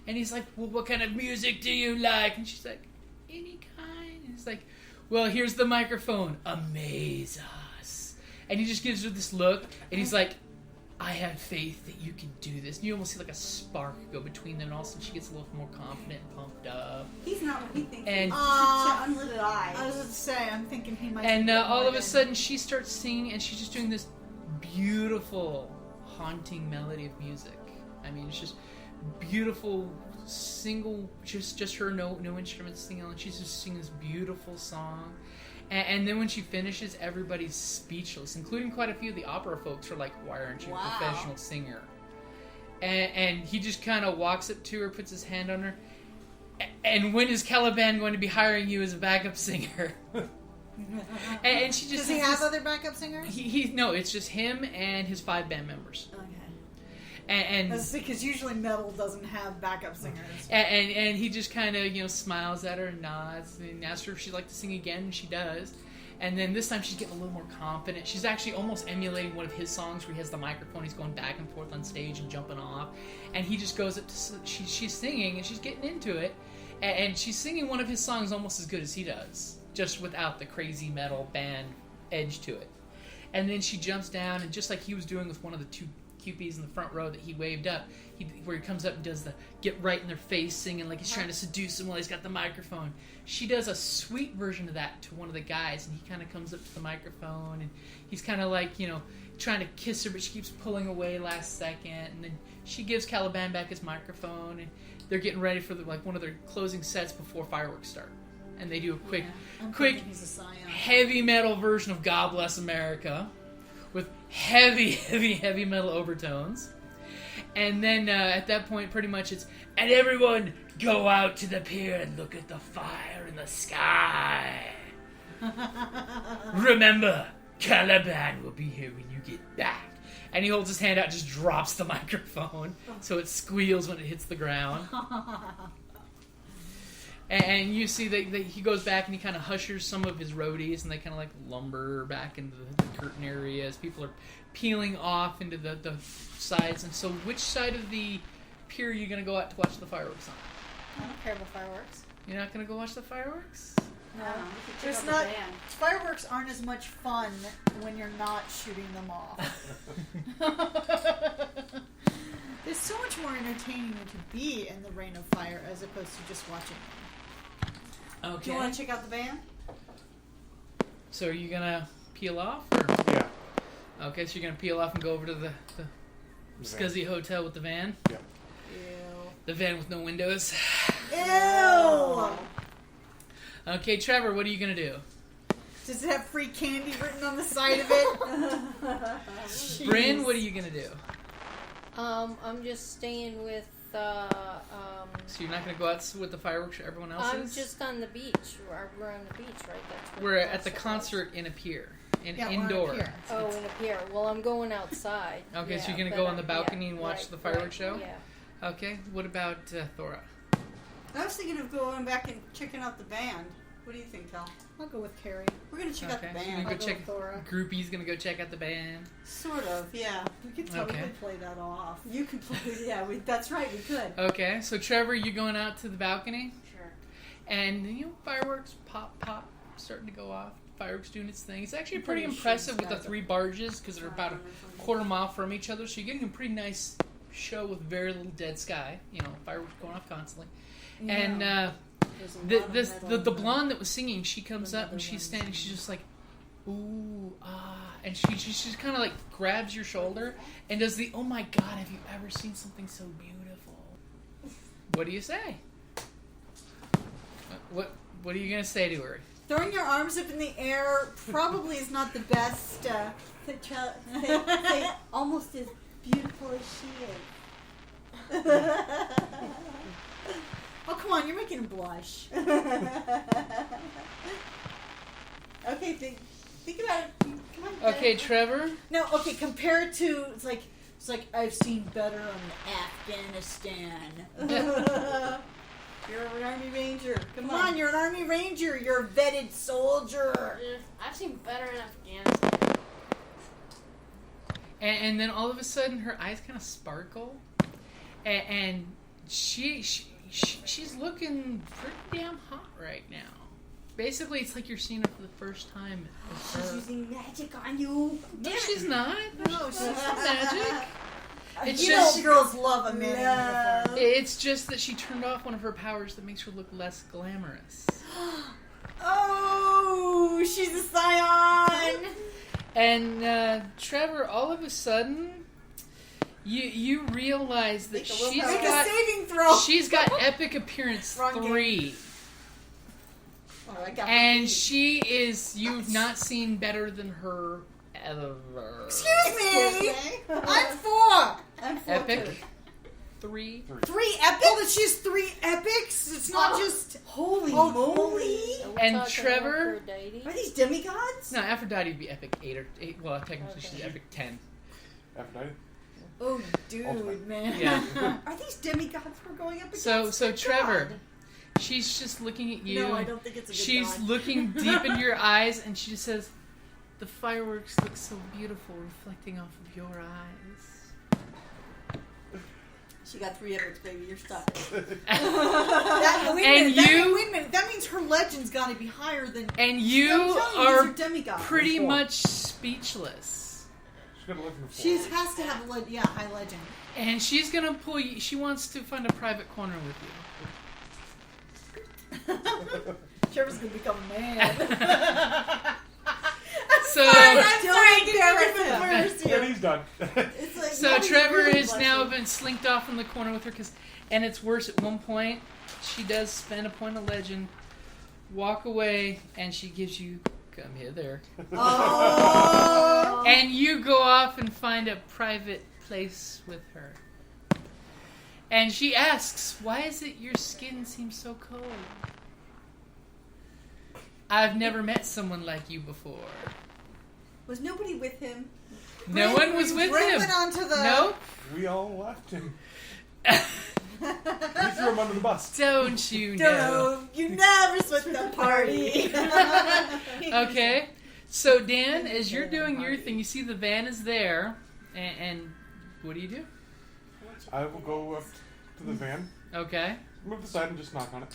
And he's like, well, what kind of music do you like? And she's like, any kind. And he's like, well, here's the microphone. Amaze us. And he just gives her this look. And he's like, I have faith that you can do this. And you almost see like a spark go between them. And all of a sudden she gets a little more confident and pumped up. He's not what he thinks. And- Unlit eyes. I was going to say, I'm thinking he might. And be all more of a than- sudden, she starts singing, and she's just doing this beautiful, haunting melody of music. I mean, it's just beautiful, single, just her, no instruments singing, and she's just singing this beautiful song. And then when she finishes, everybody's speechless, including quite a few of the opera folks are like, why aren't you a Wow. professional singer? And he just kind of walks up to her, puts his hand on her, and when is Caliban going to be hiring you as a backup singer? And she just Does he have other backup singers? No, it's just him and his 5 band members. Okay. And Because usually metal doesn't have backup singers. and he just kind of smiles at her and nods and asks her if she'd like to sing again, and she does. And then this time she's getting a little more confident. She's actually almost emulating one of his songs where he has the microphone. He's going back and forth on stage and jumping off. And he just goes up to... She's singing, and she's getting into it. And she's singing one of his songs almost as good as he does, just without the crazy metal band edge to it. And then she jumps down, and just like he was doing with one of the 2 cupies in the front row that he waved up, where he comes up and does the get right in their face singing like he's trying to seduce them while he's got the microphone. She does a sweet version of that to one of the guys, and he kind of comes up to the microphone, and he's kind of like, trying to kiss her, but she keeps pulling away last second, and then she gives Caliban back his microphone, and they're getting ready for one of their closing sets before fireworks start. and they do a quick, I'm quick, thinking he's a Scion. heavy metal version of God Bless America, with heavy, heavy, heavy metal overtones. And then at that point, pretty much it's, and everyone go out to the pier and look at the fire in the sky. Remember, Caliban will be here when you get back. And he holds his hand out, just drops the microphone, so it squeals when it hits the ground. And you see that he goes back and he kind of hushers some of his roadies, and they kind of like lumber back into the curtain area as people are peeling off into the sides. And so, which side of the pier are you going to go out to watch the fireworks on? I don't care about fireworks. You're not going to go watch the fireworks? No. There's not. Fireworks aren't as much fun when you're not shooting them off. There's so much more entertaining to be in the rain of fire as opposed to just watching them. Okay. Do you want to check out the band? So are you going to peel off? Or? Yeah. Okay, so you're going to peel off and go over to the scuzzy hotel with the van? Yeah. Ew. The van with no windows? Ew! Okay, Trevor, what are you going to do? Does it have free candy written on the side of it? Bryn, what are you going to do? I'm just staying with. So you're not going to go out with the fireworks where everyone else I'm is? just on the beach. We're on the beach, right? That's We're at the concert in a pier. Yeah, Indoor. we're up here. Oh, in a pier. Well, I'm going outside. Okay, so Yeah, you're going to but go on the balcony and watch right, the fireworks right, show? Yeah. Okay, what about Thora? I was thinking of going back and checking out the band. What do you think, Cal? I'll go with Kerrie. We're going to check out the Okay, so band. you're going I'll to go go check. with Thora. Groupie's going to go check out the band. Sort of, yeah. We could totally Okay. play that off. You can play, yeah, that's right, we could. Okay, so Trevor, you going out to the balcony? Sure. And, fireworks pop, starting to go off. Fireworks doing its thing. It's actually I'm pretty pretty impressive sure with the it's 3 barges because they're about a quarter mile from each other. So you're getting a pretty nice show with very little dead sky. Fireworks going off constantly. Yeah. And There's a lot of metal the in blonde that was singing, she comes the up and other she's ones. standing. She's just like, ooh, and she just kind of like grabs your shoulder and does the, oh my god, have you ever seen something so beautiful? What do you say? What are you gonna say to her? Throwing your arms up in the air probably is not the best. Say, almost as beautiful as she is. Oh, come on, you're making him blush. Okay, think about it. Come on. Okay, Trevor. No, okay, compare it to, it's like I've seen better in Afghanistan. You're an Army Ranger. Come on, you're an Army Ranger. You're a vetted soldier. I've seen better in Afghanistan. And then all of a sudden, her eyes kind of sparkle, and she's looking pretty damn hot right now. Basically, it's like you're seeing her for the first time. She's using magic on you. No, she's not. No, she's not magic. It's you just know girls love a man in uniform. it's just that she turned off one of her powers that makes her look less glamorous. Oh, she's a Scion. And Trevor, all of a sudden, you realize that Make a little she's Make a got saving throw. she's got epic appearance Wrong game. 3. Oh, I got And the- she is, you've not seen better than her ever. Excuse me. Excuse me? I'm 4. I'm 4 Epic too. 3. 3 epics? Oh, but she's 3 epics? It's not just... Holy Oh, moly! Are we And talking Trevor? Aphrodite? Are these demigods? No, Aphrodite would be epic 8 or 8. Well, technically Okay. she's epic 10. Aphrodite? Oh, dude, Ultimate. man. Yeah. Are these demigods we're going up against? So Good Trevor, God. she's just looking at you. No, I don't think it's a good She's god. looking deep into your eyes, and she just says, "The fireworks look so beautiful, reflecting off of your eyes." She got 3 epics, baby. You're stuck. Wait a And minute, you- wait a minute. That means her legend's got to be higher than... And I'm you telling you, are these are demigods. pretty 4. much speechless. She's gonna look for 4. She has to have a high legend. And she's gonna pull you. She wants to find a private corner with you. Trevor's going to become a man. So, I'm Don't sorry, embarrass give him. me the first Yeah, here. he's done. It's like, so now he's Trevor really has now blushing. been slinked off in the corner with her, and it's worse. At one point, she does spend a point of legend walk away, and she gives you, come here there. Oh! And you go off and find a private place with her. And she asks, why is it your skin seems so cold? I've never met someone like you before. Was nobody with him? No one was with Bryn him. went on to the... Nope. We all left him. We threw him under the bus. Don't you know? No, you never split the party. Okay. So, Dan, as you're doing your thing, you see the van is there. And what do you do? I will go up to the van, Okay. move aside, and just knock on it.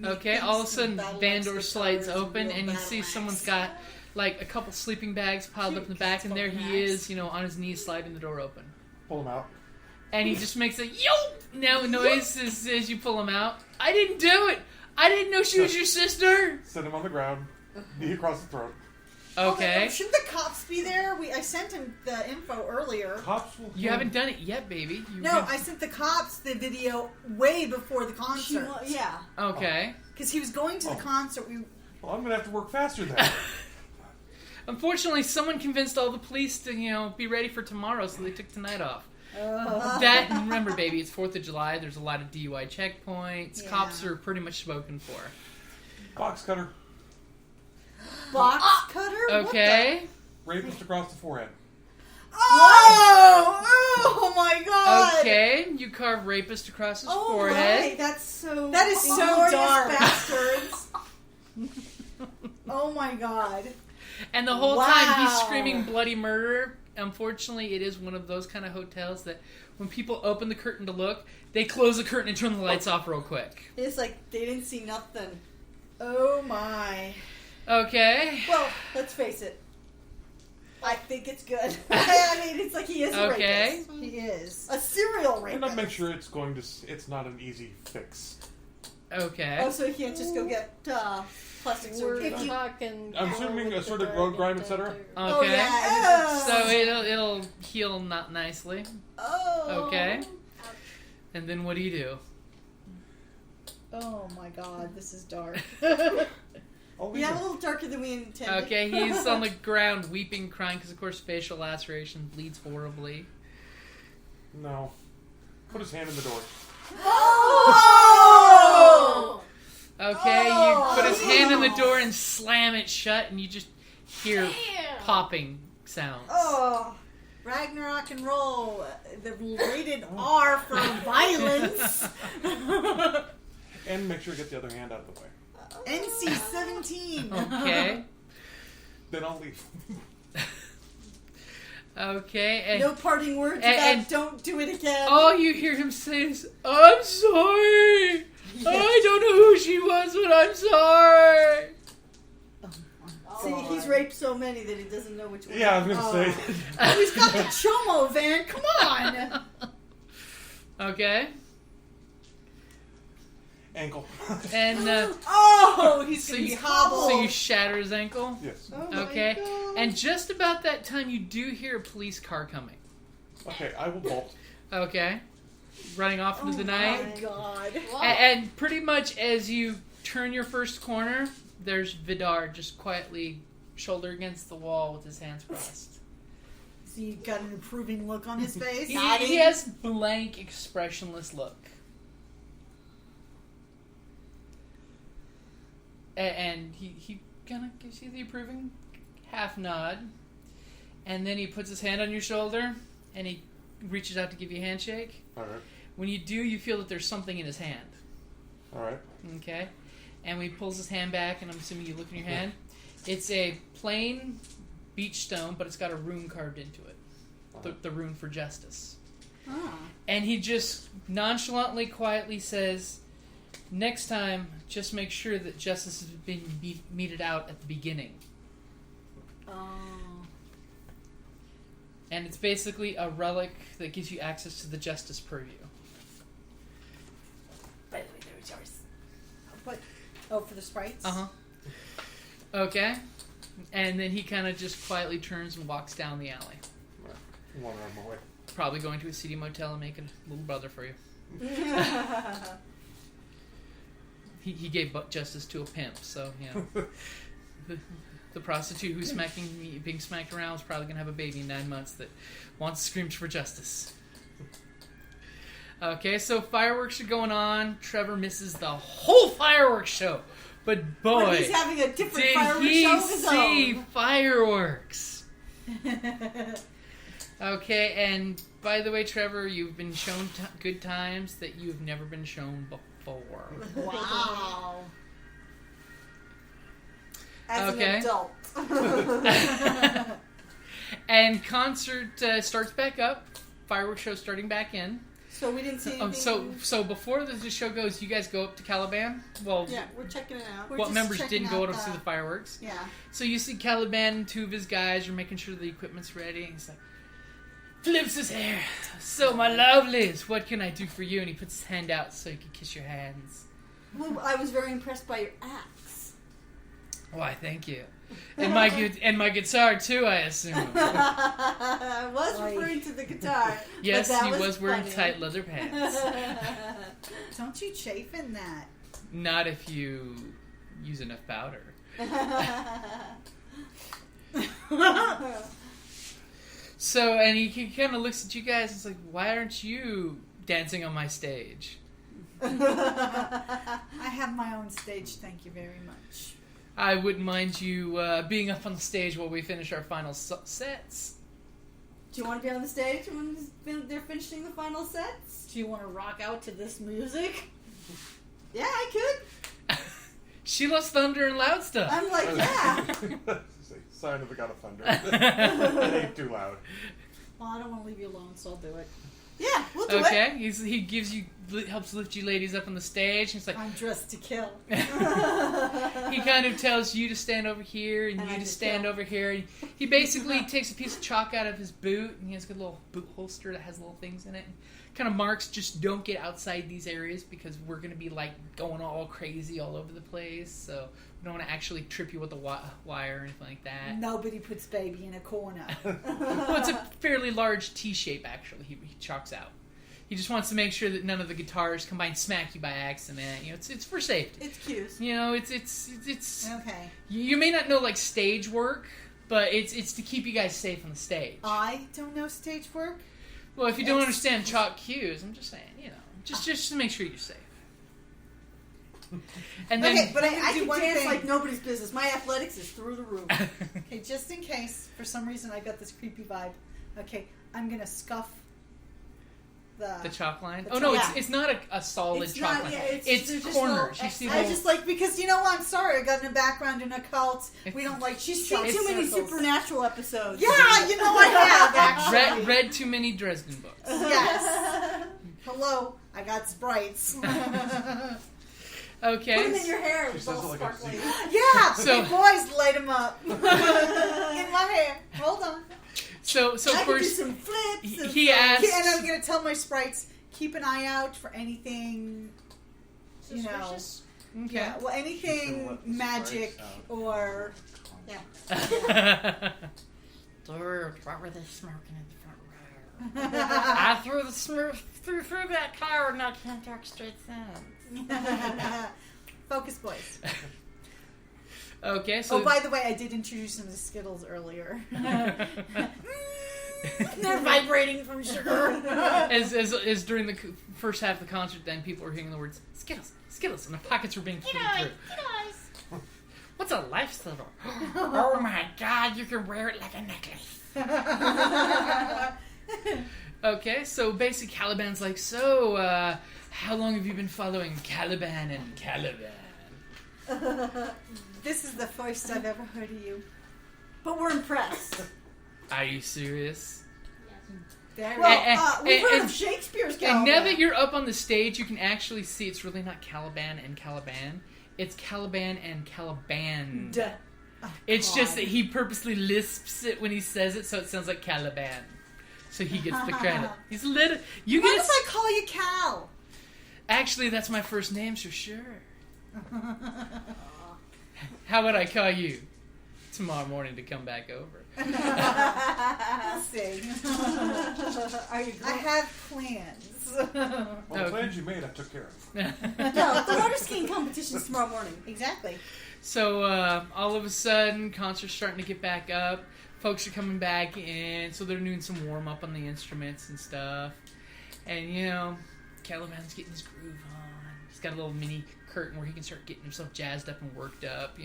Okay, all of a sudden, van door slides open, and you see someone's got, like, a couple sleeping bags piled up in the back, and there he is, on his knees sliding the door open. Pull him out. And he just makes a noise as you pull him out. I didn't do it! I didn't know she was your sister! Set him on the ground. Knee across the throat. Okay. Shouldn't the cops be there? I sent him the info earlier. Cops will... You haven't done it yet, baby. I sent the cops the video way before the concert. Yeah. Okay. Because he was going to the concert. Well, I'm going to have to work faster then. Unfortunately, someone convinced all the police to, be ready for tomorrow, so they took tonight off. That, and remember, baby, it's 4th of July. There's a lot of DUI checkpoints. Yeah. Cops are pretty much spoken for. Box cutter. Box cutter? Okay. Rapist across the forehead. Oh my god! Okay, you carve rapist across his Oh forehead. my, that is so Glorious dark. bastards. Oh my god. And the whole time he's screaming bloody murder. Unfortunately, it is one of those kind of hotels that when people open the curtain to look, they close the curtain and turn the lights off real quick. It's like they didn't see nothing. Oh my. Okay. Well, let's face it. I think it's good. I mean, it's like he is a Okay. rapist. He is. A serial rapist. And I'll make sure it's not an easy fix. Okay. Oh, so he can't just go get plastic We're surgery. talking. I'm assuming assorted road grime, etc. Okay. Oh, yeah. So it'll heal not nicely. Oh. Okay. And then what do you do? Oh my god, this is dark. Oh, Yeah, a little darker than we intended. Okay, he's on the ground weeping, crying, because of course facial laceration, bleeds horribly. No. Put his hand in the door. Oh! Okay, you put his hand in the door and slam it shut, and you just hear popping sounds. Oh. Ragnarok and roll. The rated R for violence. And make sure to get the other hand out of the way. NC-17. Okay. Then I'll leave. Okay, and No parting words and- about don't do it again. all you hear him say is, "I'm sorry. I don't know who she was, but I'm sorry." See, he's raped so many that he doesn't know which one. Yeah, I was going to say. Oh, he's got the Chomo van. Come on. Okay, Ankle. and Oh, he's so going to you be hobbled. so you shatter his ankle. Yes. Oh my Okay, God. and just about that time, you do hear a police car coming. Okay, I will bolt. Okay, running off into the night. Oh my God. And pretty much as you turn your first corner, there's Vidar just quietly shoulder against the wall with his hands crossed. So he got an approving look on his face. He has blank, expressionless look. And he kind of gives you the approving half nod. And then he puts his hand on your shoulder and he reaches out to give you a handshake. Alright. When you do, you feel that there's something in his hand. Alright. Okay? And when he pulls his hand back, and I'm assuming you look in your hand, it's a plain beach stone, but it's got a rune carved into it. The rune for justice. Ah. And he just nonchalantly, quietly says, "Next time, just make sure that justice has been meted out at the beginning." And it's basically a relic that gives you access to the justice purview. By the way, there is yours. What? Oh, for the sprites? Uh-huh. Okay. And then he kind of just quietly turns and walks down the alley. Wander on my way. Probably going to a seedy motel and make a little brother for you. he gave justice to a pimp, so the prostitute who's being smacked around is probably gonna have a baby in 9 months that screams for justice. Okay, so fireworks are going on. Trevor misses the whole fireworks show, but boy, But he's having a different did fireworks he show of his see own. fireworks? Okay, and by the way, Trevor, you've been shown good times that you've never been shown before. Wow. As Okay. an adult. And concert starts back up. Fireworks show starting back in. So we didn't see anything. So before the show goes, you guys go up to Caliban. Well, Yeah, we're checking it out. We're what just members checking didn't go out up to see the fireworks? Yeah. So you see Caliban and 2 of his guys are making sure the equipment's ready. And he's like, flips his hair. So, my lovelies, what can I do for you? And he puts his hand out so he can kiss your hands. Well, I was very impressed by your axe. Why, thank you. And my guitar too, I assume. I was referring to the guitar. Yes, but that he was wearing funny. tight leather pants. Don't you chafe in that. Not if you use enough powder. So, and he kind of looks at you guys and is like, why aren't you dancing on my stage? I have my own stage, thank you very much. I wouldn't mind you being up on the stage while we finish our final sets. Do you want to be on the stage when they're finishing the final sets? Do you want to rock out to this music? Yeah, I could. She loves thunder and loud stuff. I'm like, yeah. Sign of the God of Thunder. It ain't too loud. Well, I don't want to leave you alone, so I'll do it. Yeah, we'll do it. Okay, he helps lift you ladies up on the stage. He's like, I'm dressed to kill. he kind of tells you to stand over here and And you I to just stand go. over here. And he basically takes a piece of chalk out of his boot, and he has a good little boot holster that has little things in it. Kind of marks, just don't get outside these areas because we're going to be like going all crazy all over the place. So we don't want to actually trip you with a wire or anything like that. Nobody puts baby in a corner. Well, it's a fairly large T shape actually. He chalks out. He just wants to make sure that none of the guitars come by and smack you by accident. You know, it's for safety. It's cute. You know, it's Okay. You may not know like stage work, but it's to keep you guys safe on the stage. I don't know stage work. Well, if you don't understand chalk cues, I'm just saying, you know, just to make sure you're safe. And then, Okay, but I can do one dance thing. like nobody's business. My athletics is through the roof. Okay, just in case, for some reason, I got this creepy vibe. Okay, I'm gonna scuff the chalk line. the Oh no, chalk. it's not a solid It's chalk not- line. yeah, it's it's just corners. little You see I little. just like because you know what? I'm sorry. I got a background in occult. We don't like. She's chalk seen too many circles. supernatural episodes. Yeah, you know I have actually. read too many Dresden books. Yes. Hello, I got sprites. Okay. Put them in your hair. She It's says all it like a sparkly. Yeah, So- big boys light them up in my hair. Hold on. So I of can do course some flips. he asked. And I'm gonna tell my sprites keep an eye out for anything. You know. Suspicious? Okay. Yeah. Well, She's gonna anything let the magic sprites out. or Dude, what were they smoking in the front row? I threw that car and I can't talk straight then. focus boys. Okay. So. Oh, by the way, I did introduce them to Skittles earlier. They're vibrating from sugar. as during the first half of the concert, then people were hearing the words Skittles, Skittles, and the pockets were being filled through. What's a lifesaver? Oh my god, you can wear it like a necklace. Okay, so basically Caliban's like, so, how long have you been following Caliban and Caliban? This is the first I've ever heard of you. But we're impressed. Are you serious? Well, we've heard and- of Shakespeare's And Caliban. now that you're up on the stage, you can actually see it's really not Caliban and Caliban. It's Caliban and Caliban. Duh. Oh, It's God. just that he purposely lisps it when he says it, so it sounds like Caliban. So he gets the credit. He's little. You What get. if I call you Cal? Actually, that's my first name, so sure. How would I call you? tomorrow morning to come back over. I'll see. I have plans. Well, the plans you made, I took care of. No, the roller skiing competition's tomorrow morning. Exactly. So all of a sudden, concert's starting to get back up. Folks are coming back in, so they're doing some warm up on the instruments and stuff. And Caliban's getting his groove on. He's got a little mini curtain where he can start getting himself jazzed up and worked up.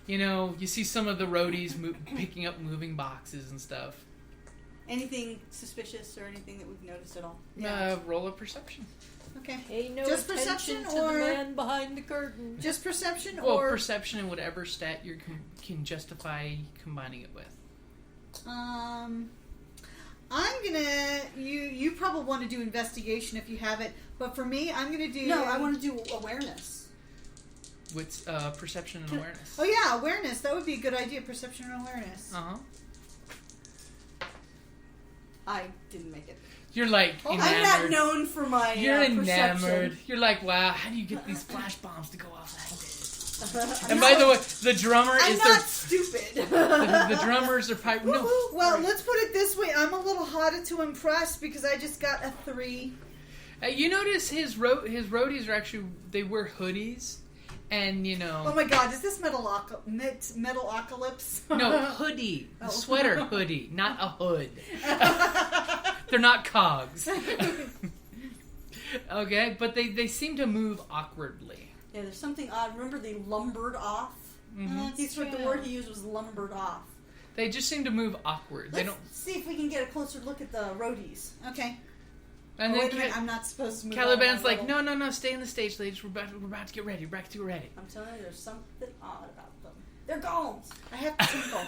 You see some of the roadies picking up moving boxes and stuff. Anything suspicious or anything that we've noticed at all? Roll of perception. Okay. Pay no Just attention perception to or the man behind the curtain. just perception Well, or perception and whatever stat you can justify combining it with. I'm gonna you probably want to do investigation if you have it, but for me I'm gonna do No, I want to do awareness. With perception and awareness. Oh yeah, awareness. That would be a good idea. Perception and awareness. Uh-huh. I didn't make it. You're like enamored. I'm not known for my You're enamored. perception. You're like, wow, how do you get these flash bombs to go off like this? I'm And not- by the way, the drummer I'm is not stupid. the drummers are pipe. No, Well, let's put it this way. I'm a little harder to impress because I just got a 3. you notice his roadies are actually they wear hoodies, and Oh my God, is this Metalocalypse? no hoodie, Oh. sweater hoodie, not a hood. They're not cogs. Okay, but they seem to move awkwardly. Yeah, there's something odd. Remember they lumbered off? Mhm. He's what the word he used was lumbered off. They just seem to move awkward. They Let's don't. see if we can get a closer look at the roadies. Okay. And Oh, then wait a minute, I'm not supposed to move. Caliban's on like, my no, stay on the stage, ladies. We're about to get ready. We're about to get ready. I'm telling you, there's something odd about them. They're golems. I have to tinkle.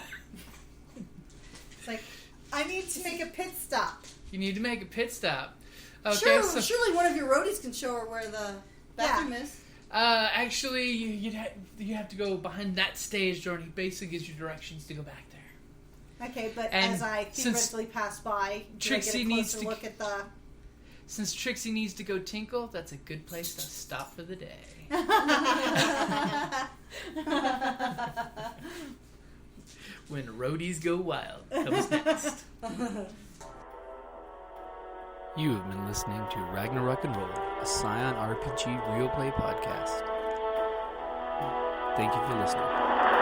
It's like, I need to make a pit stop. You need to make a pit stop. Okay, Sure, surely one of your roadies can show her where the bathroom is. actually, you have to go behind that stage door, and he basically gives you directions to go back there. Okay, but And as I theoretically pass by, do Trixie I get a needs closer to- look at the... Since Trixie needs to go tinkle, that's a good place to stop for the day. When roadies go wild comes next. You have been listening to Ragnarok and Roll, a Scion RPG real play podcast. Thank you for listening.